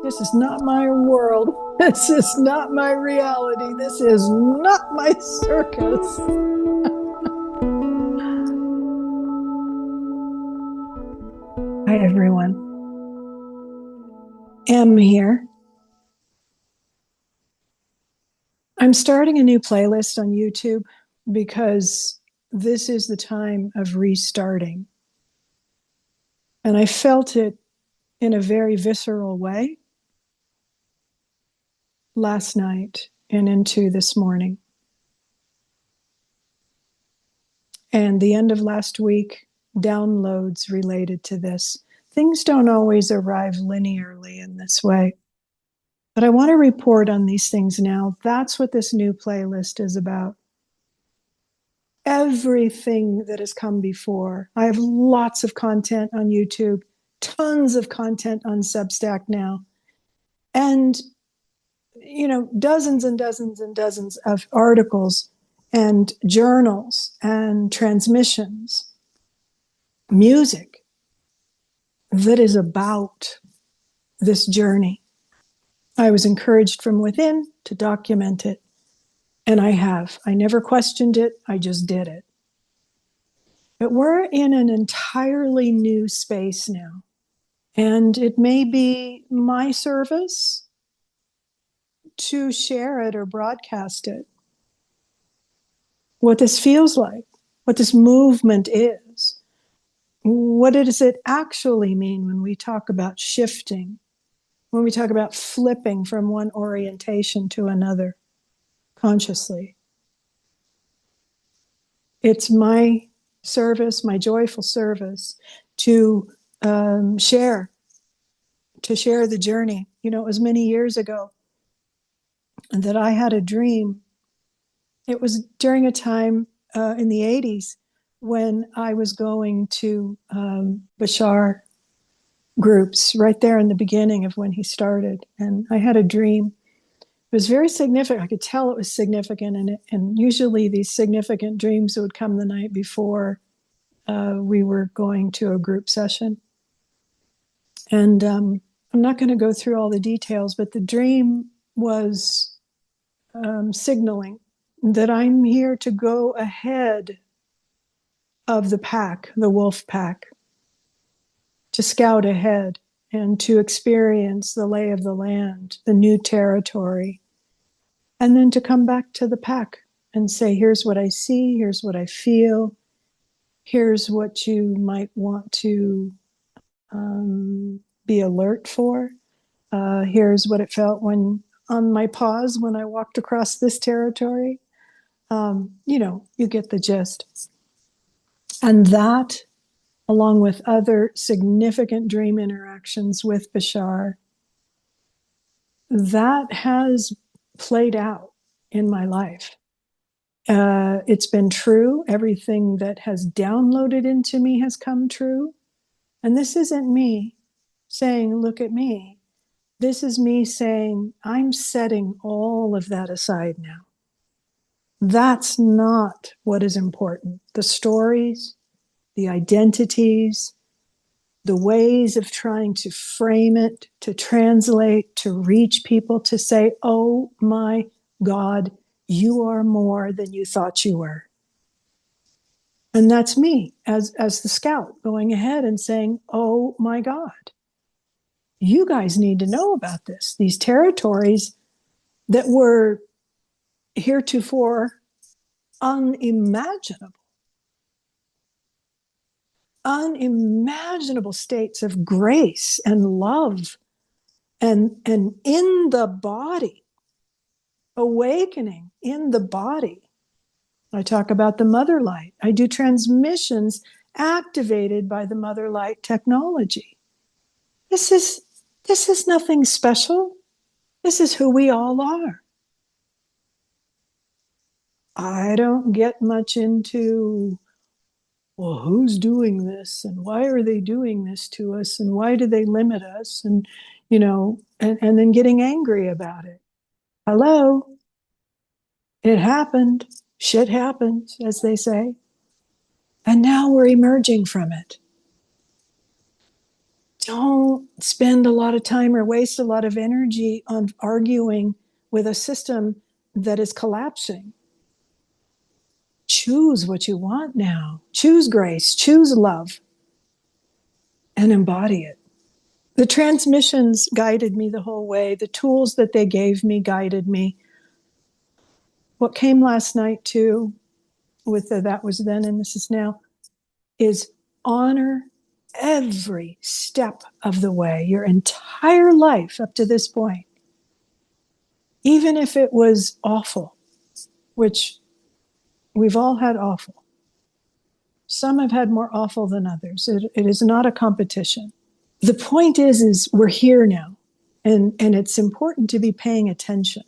This is not my world. This is not my reality. This is not my circus. Hi, everyone. Em here. I'm starting a new playlist on YouTube because this is the time of restarting. And I felt it in a very visceral way last night and into this morning. And the end of last week, downloads related to this. Things don't always arrive linearly in this way. But I want to report on these things now. That's what this new playlist is about. Everything that has come before. I have lots of content on YouTube, tons of content on Substack now, and dozens and dozens and dozens of articles and journals and transmissions, music that is about this journey. I was encouraged from within to document it. And I have. I never questioned it. I just did it. But we're in an entirely new space now. And it may be my service to share it or broadcast it. What this feels like, what this movement is. What does it actually mean when we talk about shifting, when we talk about flipping from one orientation to another consciously? It's my service, my joyful service to share the journey. It was many years ago that I had a dream. It was during a time in the 80s when I was going to Bashar groups right there in the beginning of when he started. And I had a dream. It was very significant. I could tell it was significant. And usually these significant dreams would come the night before we were going to a group session. And I'm not going to go through all the details, but the dream was signaling that I'm here to go ahead of the pack, the wolf pack, to scout ahead and to experience the lay of the land, the new territory, and then to come back to the pack and say, here's what I see, here's what I feel, here's what you might want to be alert for. Here's what it felt when on my pause when I walked across this territory. You get the gist. And that, along with other significant dream interactions with Bashar, that has played out in my life. It's been true. Everything that has downloaded into me has come true. And this isn't me saying, look at me. This is me saying, I'm setting all of that aside now. That's not what is important. The stories, the identities, the ways of trying to frame it, to translate, to reach people, to say, oh my God, you are more than you thought you were. And that's me as the scout going ahead and saying, oh my God, you guys need to know about this. These territories that were heretofore unimaginable states of grace and love and in the body, awakening in the body. I talk about the mother light. I do transmissions activated by the mother light technology. This is nothing special. This is who we all are. I don't get much into, well, who's doing this and why are they doing this to us and why do they limit us and then getting angry about it. Hello, it happened. Shit happens, as they say. And now we're emerging from it Don't spend a lot of time or waste a lot of energy on arguing with a system that is collapsing. Choose what you want now. Choose grace, choose love, and embody it. The transmissions guided me the whole way. The tools that they gave me guided me. What came last night too, with the that was then and this is now, is honor every step of the way, your entire life up to this point. Even if it was awful, which we've all had awful. Some have had more awful than others. It is not a competition. The point is we're here now, and it's important to be paying attention.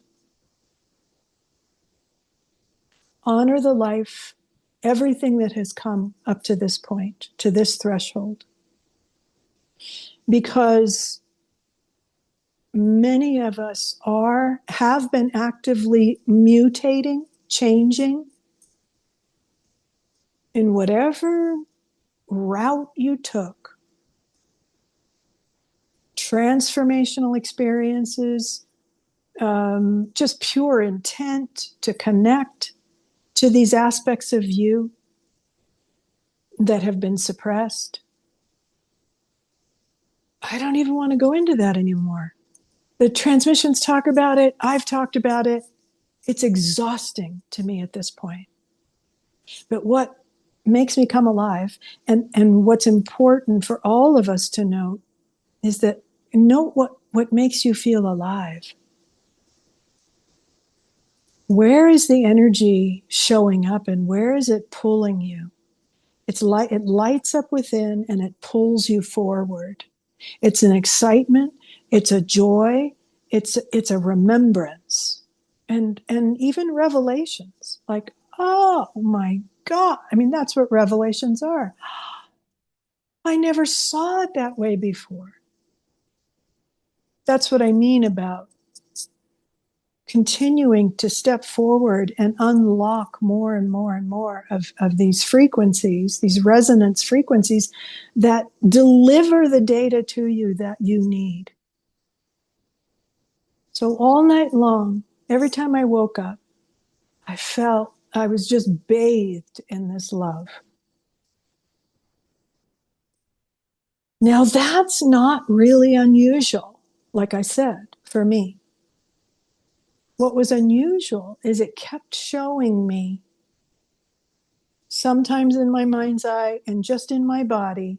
Honor the life, everything that has come up to this point, to this threshold. Because many of us have been actively mutating, changing in whatever route you took. Transformational experiences, just pure intent to connect to these aspects of you that have been suppressed. I don't even want to go into that anymore. The transmissions talk about it. I've talked about it. It's exhausting to me at this point. But what makes me come alive, and what's important for all of us to note, is that note what makes you feel alive. Where is the energy showing up, and where is it pulling you? It lights up within and it pulls you forward. It's an excitement, it's a joy, it's a remembrance, and even revelations, like, oh my God. I mean, that's what revelations are. I never saw it that way before. That's what I mean about continuing to step forward and unlock more and more and more of these frequencies, these resonance frequencies that deliver the data to you that you need. So all night long, every time I woke up, I felt I was just bathed in this love. Now that's not really unusual, like I said, for me. What was unusual is it kept showing me, sometimes in my mind's eye and just in my body,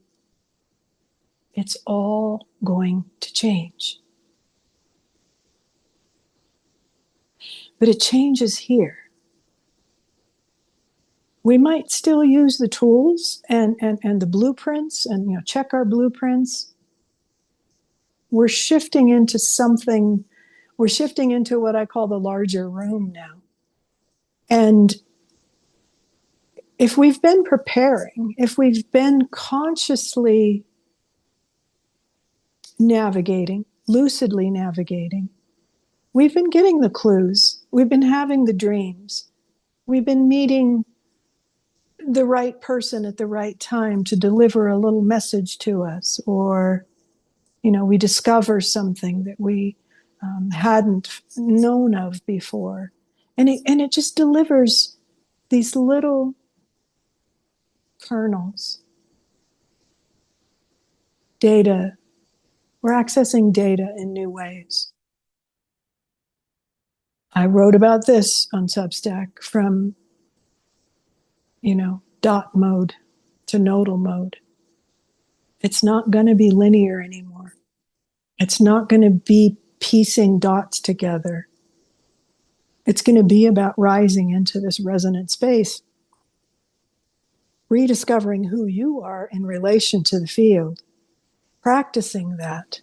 it's all going to change. But it changes here. We might still use the tools and the blueprints and check our blueprints. We're shifting into something, we're shifting into what I call the larger room now. And if we've been preparing, if we've been consciously navigating, lucidly navigating, we've been getting the clues, we've been having the dreams, we've been meeting the right person at the right time to deliver a little message to us, or we discover something that we hadn't known of before, and it just delivers these little kernels, data. We're accessing data in new ways. I wrote about this on Substack, from dot mode to nodal mode. It's not going to be linear anymore. It's not going to be piecing dots together. It's going to be about rising into this resonant space, rediscovering who you are in relation to the field, practicing that,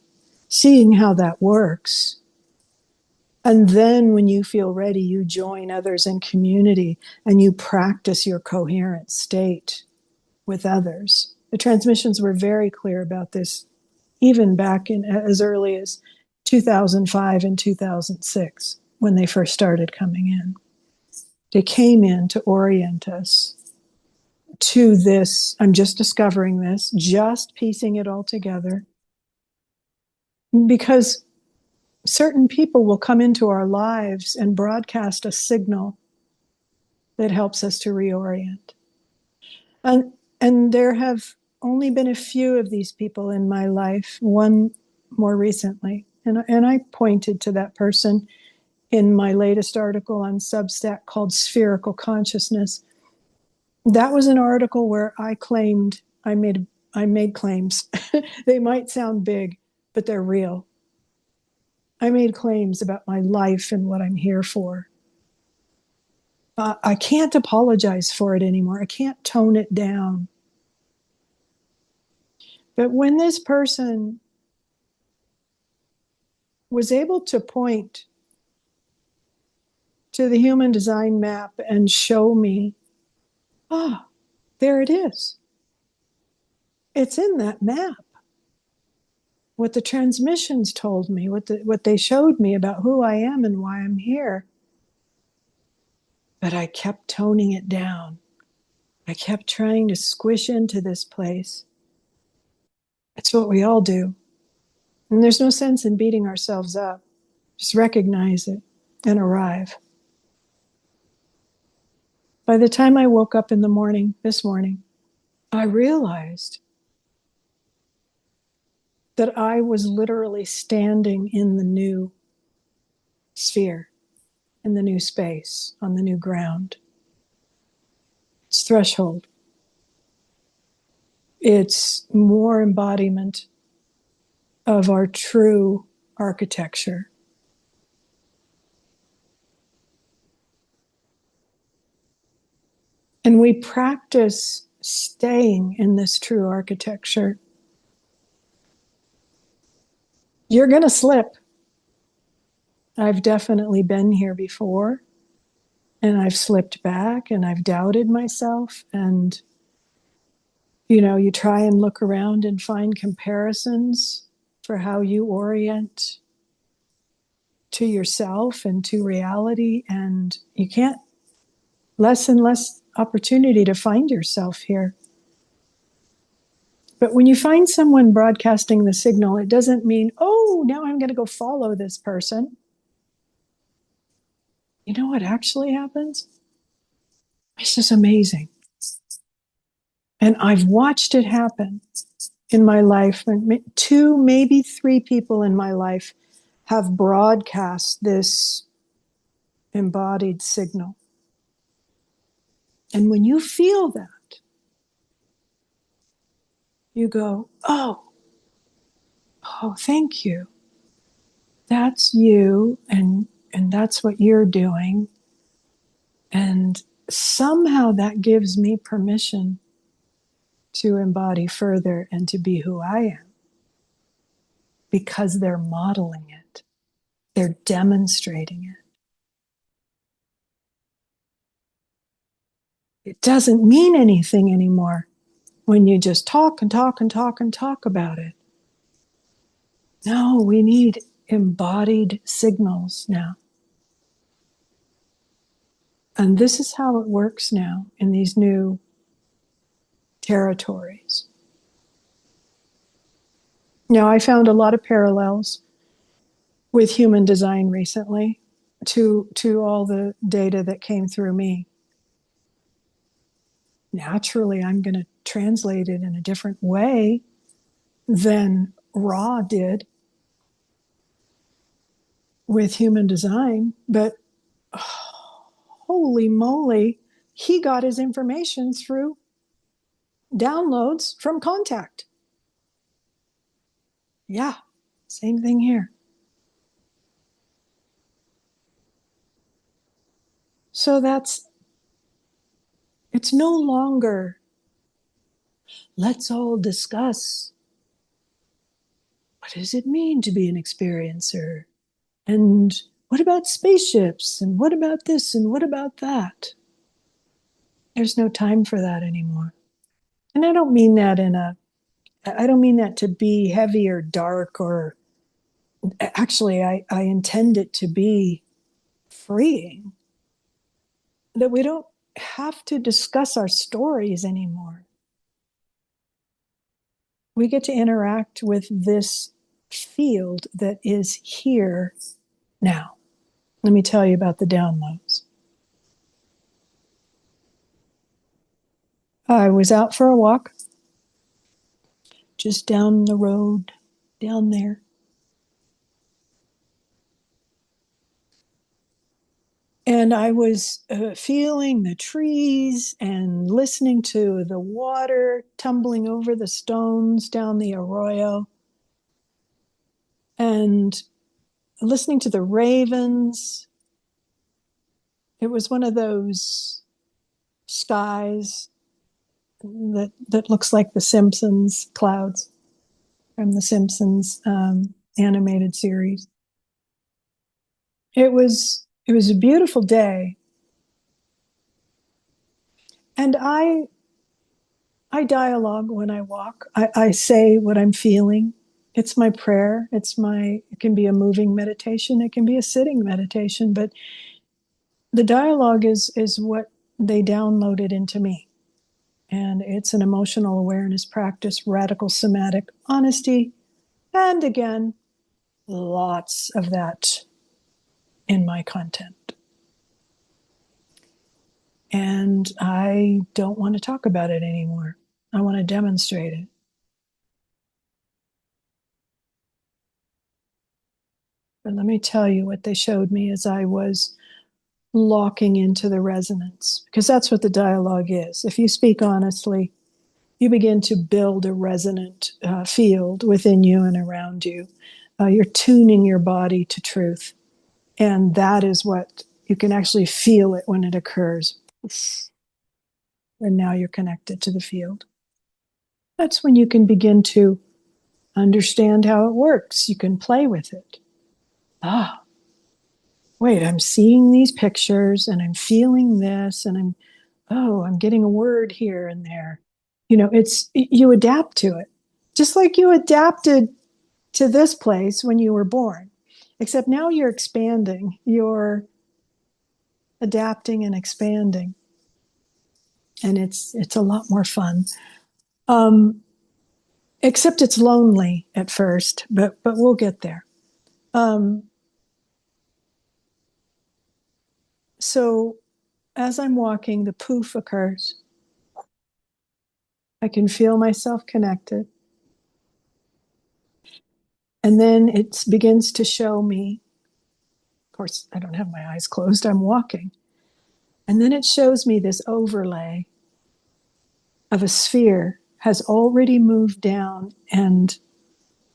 seeing how that works. And then when you feel ready, you join others in community and you practice your coherent state with others. The transmissions were very clear about this, even back in as early as 2005 and 2006, when they first started coming in. They came in to orient us to this. I'm just discovering this, just piecing it all together. because certain people will come into our lives and broadcast a signal that helps us to reorient. And there have only been a few of these people in my life, one more recently. And I pointed to that person in my latest article on Substack called Spherical Consciousness. That was an article where I claimed I made claims. They might sound big, but they're real. I made claims about my life and what I'm here for. I can't apologize for it anymore. I can't tone it down. But when this person was able to point to the human design map and show me, ah, there it is. It's in that map. What the transmissions told me, what they showed me about who I am and why I'm here. But I kept toning it down. I kept trying to squish into this place. It's what we all do. And there's no sense in beating ourselves up. Just recognize it and arrive. By the time I woke up in the morning, this morning, I realized that I was literally standing in the new sphere, in the new space, on the new ground. It's threshold. It's more embodiment of our true architecture. And we practice staying in this true architecture. You're going to slip. I've definitely been here before, and I've slipped back, and I've doubted myself. And, you try and look around and find comparisons for how you orient to yourself and to reality. And you can't, less and less opportunity to find yourself here. But when you find someone broadcasting the signal, it doesn't mean, oh, now I'm going to go follow this person. You know what actually happens? This is amazing. And I've watched it happen in my life. 2, maybe 3 people in my life have broadcast this embodied signal. And when you feel that, you go, oh, thank you. That's you, and that's what you're doing. And somehow that gives me permission to embody further and to be who I am, because they're modeling it. They're demonstrating it. It doesn't mean anything anymore when you just talk and talk and talk and talk about it. No, we need embodied signals now. And this is how it works now in these new territories. Now, I found a lot of parallels with human design recently to all the data that came through me. Naturally, I'm going to translate it in a different way than Ra did with human design, but holy moly, he got his information through downloads from Contact. Yeah, same thing here. So it's no longer, let's all discuss, what does it mean to be an experiencer? And what about spaceships? And what about this? And what about that? There's no time for that anymore. And I don't mean that to be heavy or dark, or actually, I intend it to be freeing. That we don't have to discuss our stories anymore. We get to interact with this field that is here now. Let me tell you about the downloads. I was out for a walk, just down the road, down there. And I was feeling the trees and listening to the water tumbling over the stones down the arroyo, and listening to the ravens. It was one of those skies that looks like the Simpsons clouds from the Simpsons animated series. It was a beautiful day, and I dialogue when I walk. I say what I'm feeling. It's my prayer. It can be a moving meditation. It can be a sitting meditation, but the dialogue is what they downloaded into me. And it's an emotional awareness practice, radical somatic honesty. And again, lots of that in my content. And I don't want to talk about it anymore. I want to demonstrate it. But let me tell you what they showed me as I was locking into the resonance, because that's what the dialogue is. If you speak honestly, you begin to build a resonant field within you and around you. You're tuning your body to truth. And that is what you can actually feel it when it occurs. And now you're connected to the field. That's when you can begin to understand how it works. You can play with it. Wait, I'm seeing these pictures and I'm feeling this and I'm getting a word here and there. You adapt to it. Just like you adapted to this place when you were born, except now you're expanding, you're adapting and expanding. And it's a lot more fun. Except it's lonely at first, but we'll get there. So as I'm walking, the poof occurs. I can feel myself connected. And then it begins to show me, of course, I don't have my eyes closed, I'm walking. And then it shows me this overlay of a sphere has already moved down and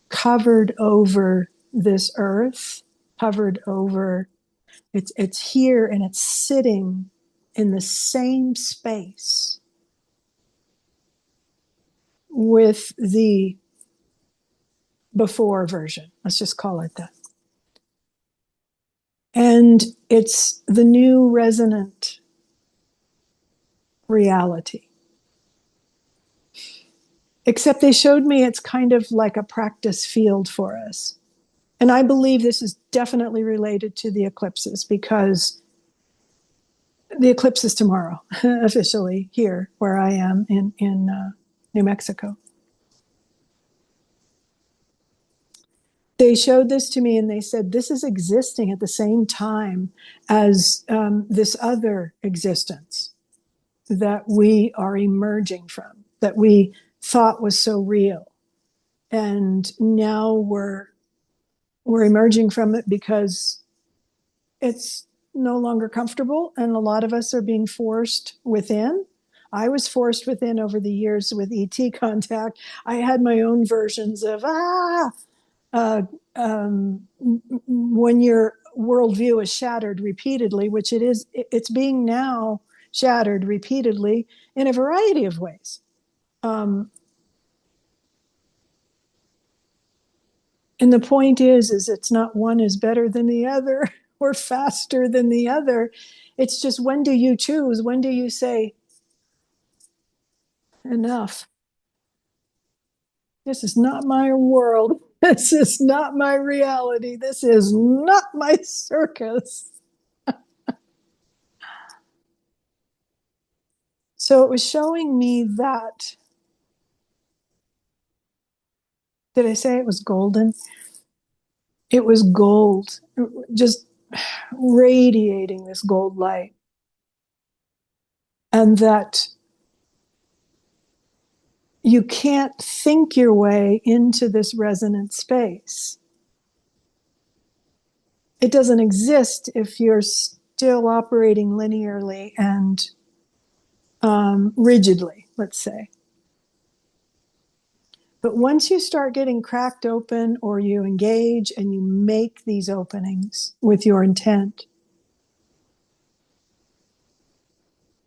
covered over this earth, covered over, it's here and it's sitting in the same space with the before version. Let's just call it that. And it's the new resonant reality. Except they showed me it's kind of like a practice field for us. And I believe this is definitely related to the eclipses, because the eclipse is tomorrow, officially here where I am in New Mexico. They showed this to me and they said, this is existing at the same time as this other existence that we are emerging from, that we thought was so real. And now we're emerging from it because it's no longer comfortable, and a lot of us are being forced within. I was forced within over the years with ET contact. I had my own versions of when your worldview is shattered repeatedly, which it's being now shattered repeatedly in a variety of ways. And the point is it's not one is better than the other or faster than the other. It's just, when do you choose? When do you say, enough? This is not my world. This is not my reality. This is not my circus. So it was showing me that. Did I say it was golden? It was gold, just radiating this gold light. And that you can't think your way into this resonant space. It doesn't exist if you're still operating linearly and rigidly, let's say. But once you start getting cracked open, or you engage and you make these openings with your intent,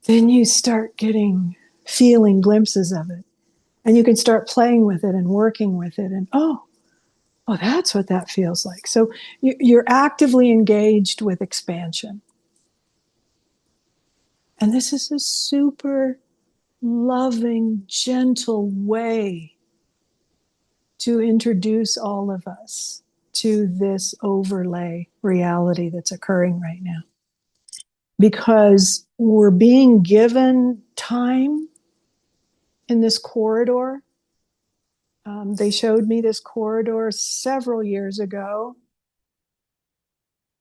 then you start feeling glimpses of it. And you can start playing with it and working with it. And oh, that's what that feels like. So you're actively engaged with expansion. And this is a super loving, gentle way to introduce all of us to this overlay reality that's occurring right now. Because we're being given time in this corridor. They showed me this corridor several years ago.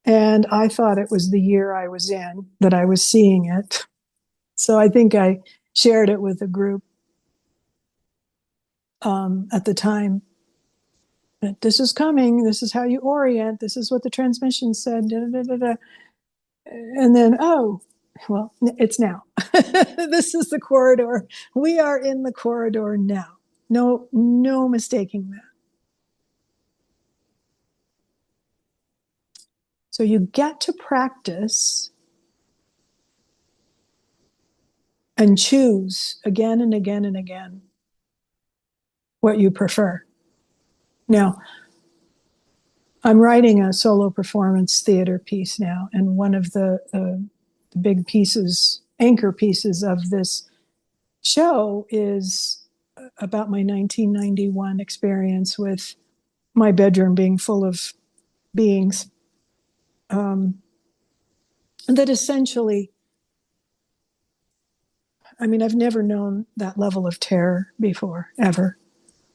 And I thought it was the year I was in that I was seeing it. So I think I shared it with a group at the time. This is coming. This is how you orient. This is what the transmission said. Da, da, da, da. And then, oh, well, it's now. This is the corridor. We are in the corridor now. No mistaking that. So you get to practice and choose again and again and again what you prefer. Now, I'm writing a solo performance theater piece now, and one of the big pieces, anchor pieces of this show is about my 1991 experience with my bedroom being full of beings that essentially, I mean, I've never known that level of terror before, ever.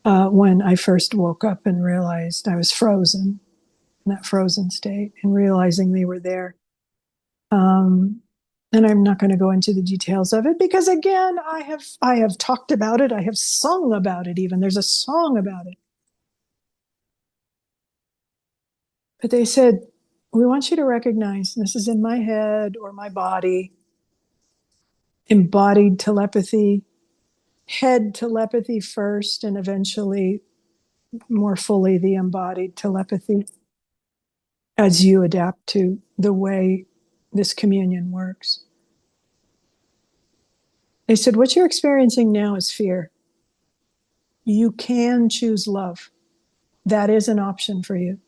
When I first woke up and realized I was frozen, in that frozen state, and realizing they were there. And I'm not going to go into the details of it because, again, I have talked about it. I have sung about it even. There's a song about it. But they said, we want you to recognize this is in my head or my body, embodied telepathy, head telepathy first, and eventually more fully the embodied telepathy as you adapt to the way this communion works. They said, what you're experiencing now is fear. You can choose love. That is an option for you.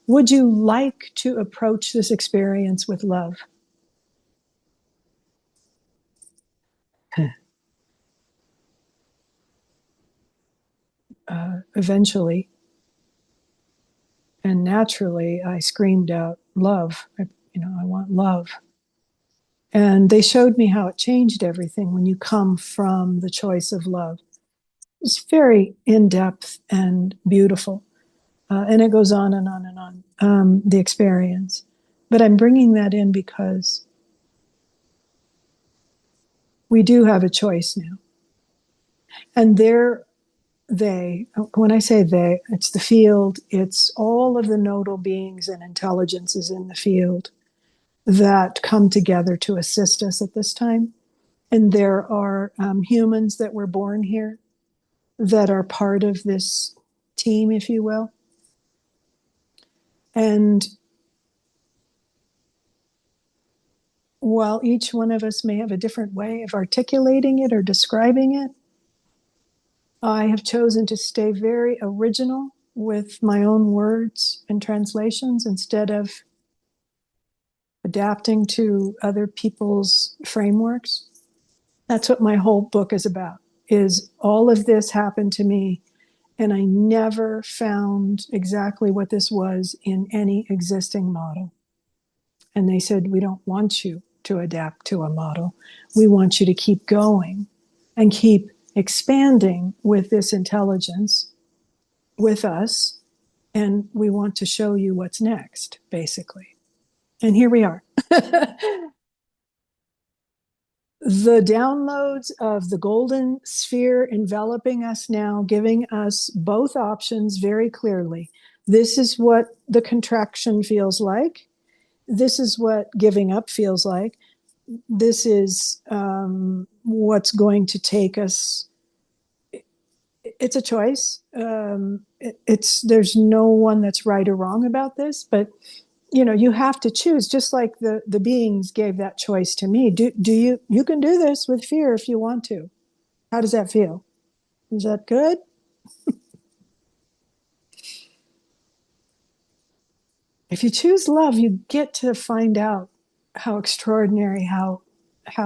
Would you like to approach this experience with love? Eventually and naturally, I screamed out, love. I want love. And they showed me how it changed everything when you come from the choice of love. It's very in-depth and beautiful. And it goes on and on and on, the experience. But I'm bringing that in because we do have a choice now. And when I say they, it's the field, it's all of the nodal beings and intelligences in the field that come together to assist us at this time. And there are humans that were born here that are part of this team, if you will. And while each one of us may have a different way of articulating it or describing it, I have chosen to stay very original with my own words and translations instead of adapting to other people's frameworks. That's what my whole book is about, is all of this happened to me and I never found exactly what this was in any existing model. And they said, we don't want you to adapt to a model. We want you to keep going and keep expanding with this intelligence with us And we want to show you what's next, basically. And here we are. The downloads of the golden sphere enveloping us now, giving us both options very clearly. This is what the contraction feels like. This is what giving up feels like. This is what's going to take us. It's a choice. There's no one that's right or wrong about this, but you have to choose, just like the beings gave that choice to me. Do you can do this with fear if you want to. How does that feel? Is that good? If you choose love, you get to find out how extraordinary, how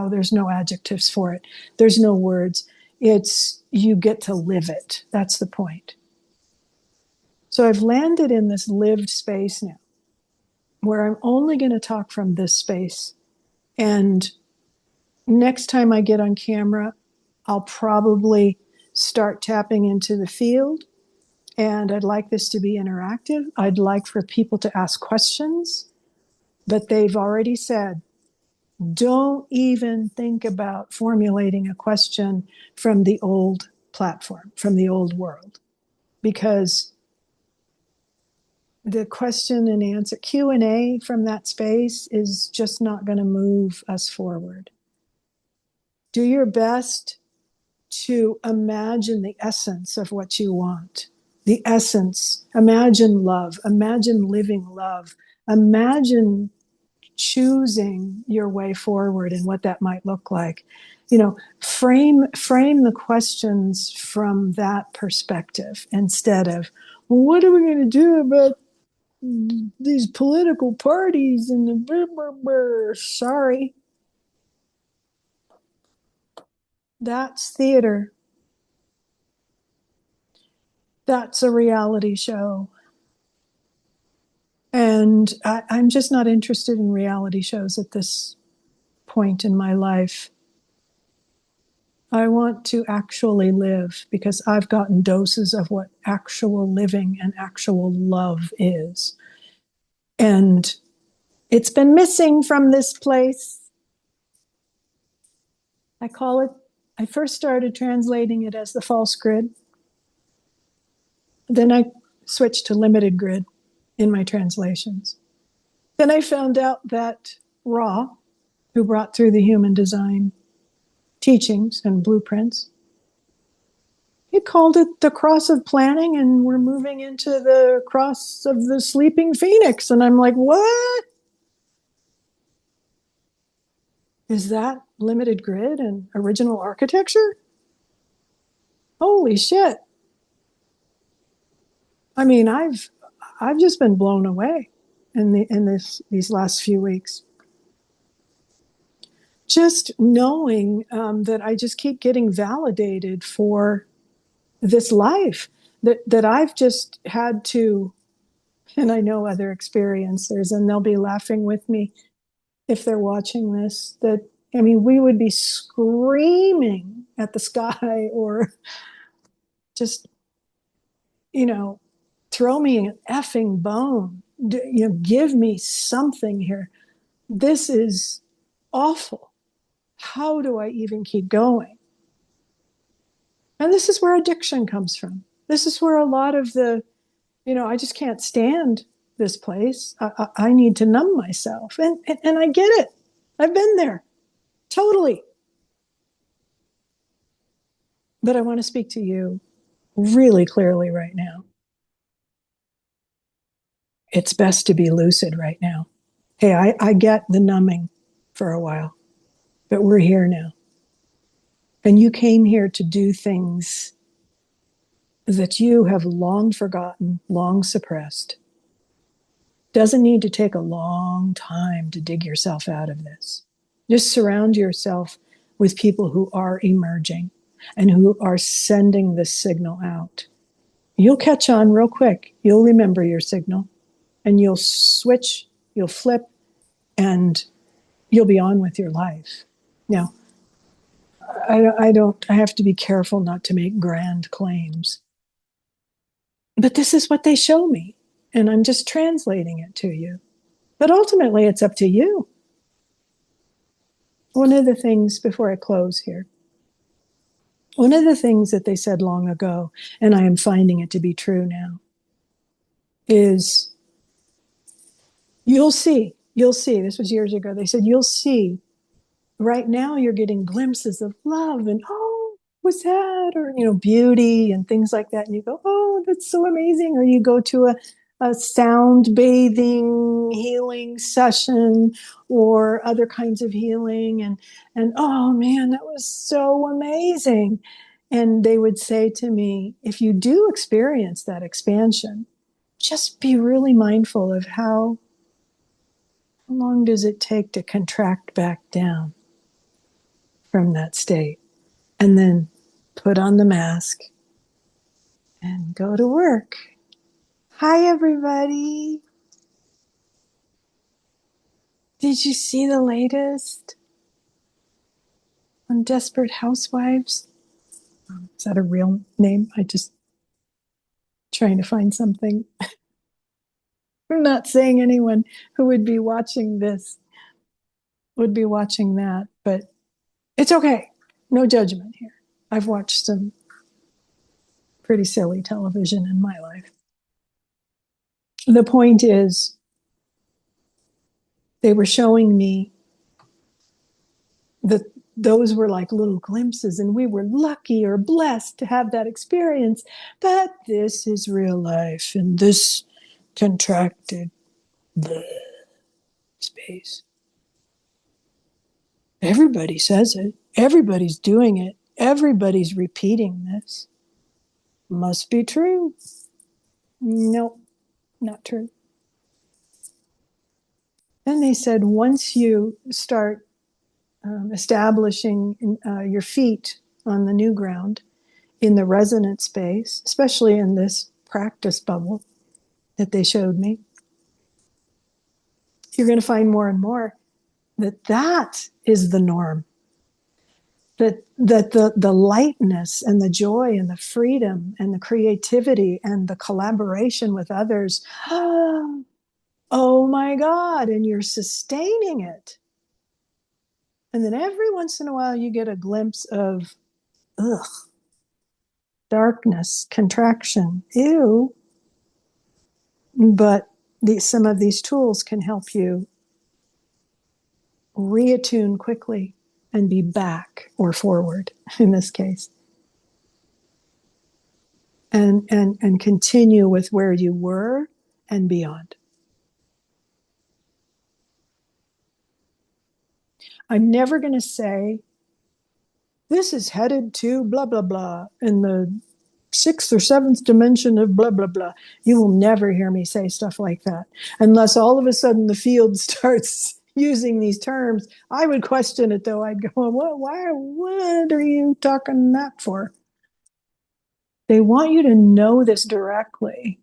there's no adjectives for it. There's no words. It's, you get to live it. That's the point. So I've landed in this lived space now where I'm only going to talk from this space. And next time I get on camera, I'll probably start tapping into the field. And I'd like this to be interactive. I'd like for people to ask questions, but they've already said, don't even think about formulating a question from the old platform, from the old world, because the question and answer Q&A from that space is just not going to move us forward. Do your best to imagine the essence of what you want. The essence. Imagine love. Imagine living love. Imagine choosing your way forward and what that might look like. Frame the questions from that perspective instead of, well, what are we going to do about these political parties and the blah, blah, blah. Sorry. That's theater. That's a reality show. And I'm just not interested in reality shows at this point in my life. I want to actually live, because I've gotten doses of what actual living and actual love is. And it's been missing from this place. I first started translating it as the false grid. Then I switched to limited grid in my translations. Then I found out that Ra, who brought through the human design teachings and blueprints, he called it the cross of planning, and we're moving into the cross of the sleeping phoenix. And I'm like, what? Is that limited grid and original architecture? Holy shit. I mean, I've just been blown away in these last few weeks. Just knowing that I just keep getting validated for this life that I've just had to, and I know other experiencers, and they'll be laughing with me if they're watching this, that, I mean, we would be screaming at the sky or just, throw me an effing bone, give me something here. This is awful. How do I even keep going? And this is where addiction comes from. This is where a lot of the, I just can't stand this place. I need to numb myself. And I get it. I've been there. Totally. But I want to speak to you really clearly right now. It's best to be lucid right now. Hey, I get the numbing for a while, but we're here now. And you came here to do things that you have long forgotten, long suppressed. Doesn't need to take a long time to dig yourself out of this. Just surround yourself with people who are emerging and who are sending this signal out. You'll catch on real quick. You'll remember your signal, and you'll switch, you'll flip, and you'll be on with your life. Now, I have to be careful not to make grand claims. But this is what they show me. And I'm just translating it to you. But ultimately, it's up to you. One of the things, before I close here, one of the things that they said long ago, and I am finding it to be true now, is you'll see, this was years ago. They said, you'll see, right now you're getting glimpses of love and, oh, what's that? Or, beauty and things like that. And you go, oh, that's so amazing. Or you go to a sound bathing healing session or other kinds of healing. And oh man, that was so amazing. And they would say to me, if you do experience that expansion, just be really mindful of how long does it take to contract back down from that state, and then put on the mask and go to work. Hi, everybody. Did you see the latest on Desperate Housewives? Is that a real name? I just trying to find something. I'm not saying anyone who would be watching this would be watching that, but it's okay. No judgment here. I've watched some pretty silly television in my life. The point is, they were showing me that those were like little glimpses, and we were lucky or blessed to have that experience. But this is real life in this contracted space. Everybody says it. Everybody's doing it. Everybody's repeating this. Must be true. Nope, not true. Then they said, once you start establishing your feet on the new ground in the resonant space, especially in this practice bubble that they showed me, you're going to find more and more that is the norm. That the lightness and the joy and the freedom and the creativity and the collaboration with others, oh my God, and you're sustaining it. And then every once in a while you get a glimpse of, ugh, darkness, contraction, ew. But some of these tools can help you reattune quickly and be back or forward in this case. And continue with where you were and beyond. I'm never going to say, this is headed to blah, blah, blah, in the 6th or 7th dimension of blah, blah, blah. You will never hear me say stuff like that. Unless all of a sudden the field starts using these terms. I would question it though. I'd go, what are you talking that for? They want you to know this directly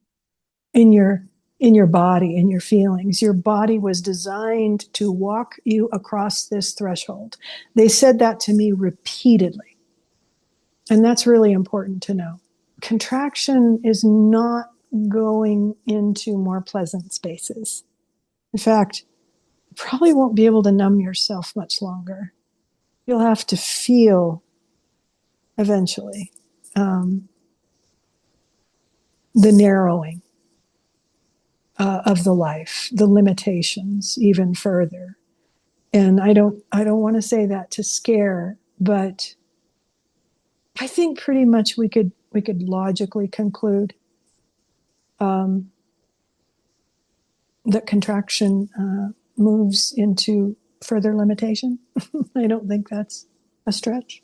in your body, in your feelings. Your body was designed to walk you across this threshold. They said that to me repeatedly. And that's really important to know. Contraction is not going into more pleasant spaces. In fact, you probably won't be able to numb yourself much longer. You'll have to feel eventually the narrowing of the life, the limitations even further. And I don't want to say that to scare, but I think pretty much we could logically conclude that contraction moves into further limitation. I don't think that's a stretch.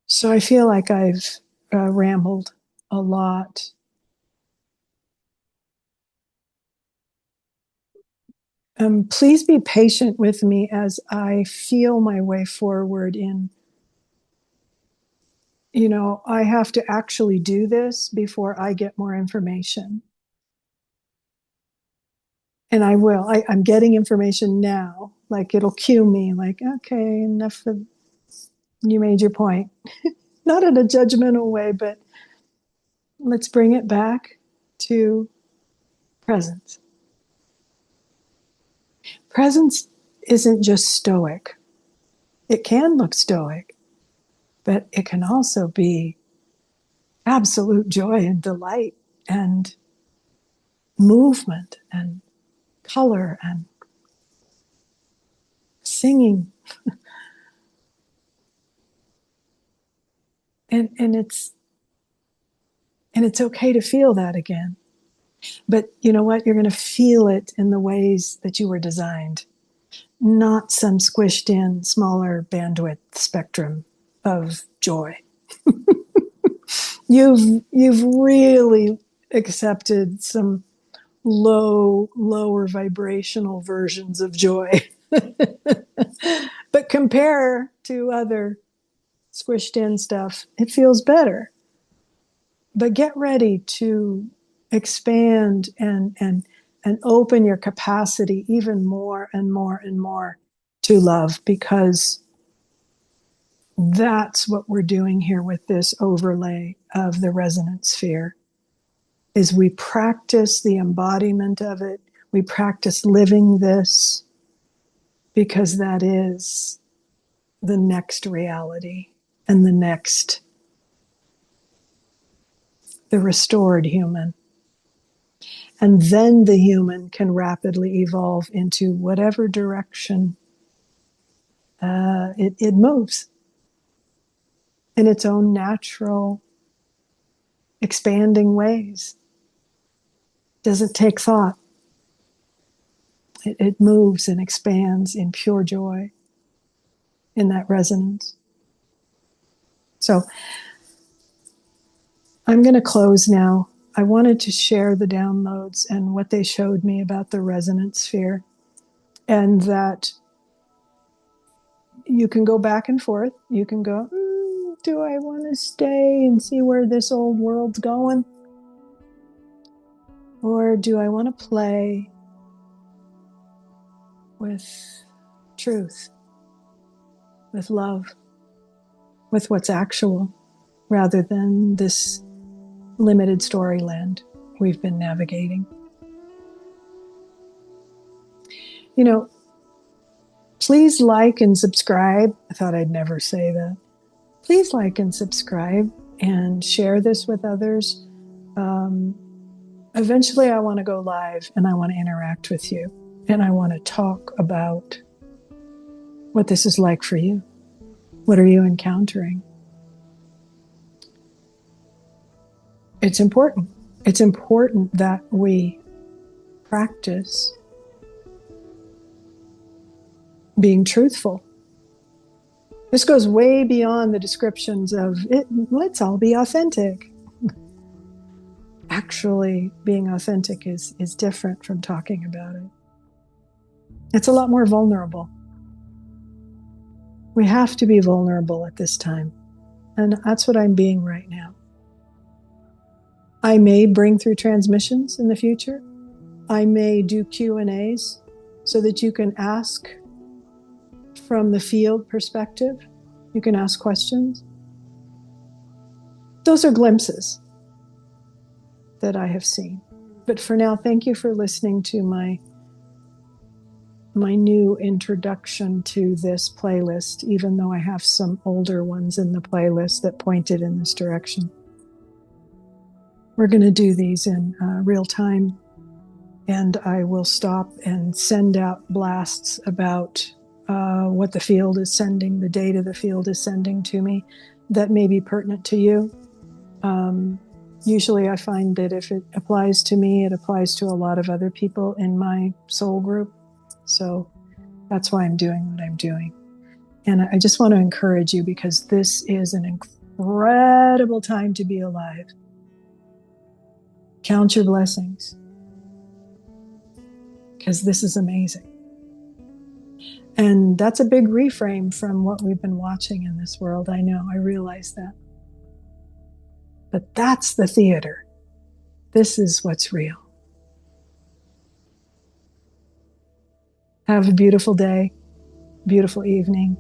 So I feel like I've rambled a lot. Please be patient with me as I feel my way forward in, I have to actually do this before I get more information. And I will. I'm getting information now. Like it'll cue me like, okay, enough of, you made your point. not in a judgmental way, but let's bring it back to presence. Presence isn't just stoic. It can look stoic, but it can also be absolute joy and delight and movement and color and singing. And it's okay to feel that again. But you know what? You're going to feel it in the ways that you were designed, not some squished in, smaller bandwidth spectrum of joy. You've really accepted some lower vibrational versions of joy. But compare to other squished in stuff, it feels better. But get ready to expand and open your capacity even more and more and more to love, because that's what we're doing here with this overlay of the resonant sphere. Is we practice the embodiment of it. We practice living this, because that is the next reality and the restored human. And then the human can rapidly evolve into whatever direction it moves in its own natural, expanding ways. Doesn't take thought. It moves and expands in pure joy, in that resonance. So I'm going to close now. I wanted to share the downloads and what they showed me about the resonant sphere, and that you can go back and forth. You can go, do I want to stay and see where this old world's going? Or do I want to play with truth, with love, with what's actual, rather than this limited storyland we've been navigating? You know, please like and subscribe. I thought I'd never say that. Please like and subscribe and share this with others. Eventually, I want to go live and I want to interact with you. And I want to talk about what this is like for you. What are you encountering? It's important. It's important that we practice being truthful. This goes way beyond the descriptions of it. Let's all be authentic. Actually, being authentic is different from talking about it. It's a lot more vulnerable. We have to be vulnerable at this time. And that's what I'm being right now. I may bring through transmissions in the future. I may do Q&As so that you can ask from the field perspective. You can ask questions. Those are glimpses that I have seen. But for now, thank you for listening to my new introduction to this playlist, even though I have some older ones in the playlist that pointed in this direction. We're going to do these in real time, and I will stop and send out blasts about what the field is sending, the data the field is sending to me that may be pertinent to you. Usually I find that if it applies to me, it applies to a lot of other people in my soul group. So that's why I'm doing what I'm doing. And I just want to encourage you, because this is an incredible time to be alive. Count your blessings, because this is amazing. And that's a big reframe from what we've been watching in this world. I know, I realize that. But that's the theater. This is what's real. Have a beautiful day, beautiful evening,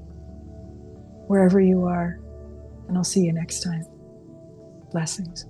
wherever you are. And I'll see you next time. Blessings.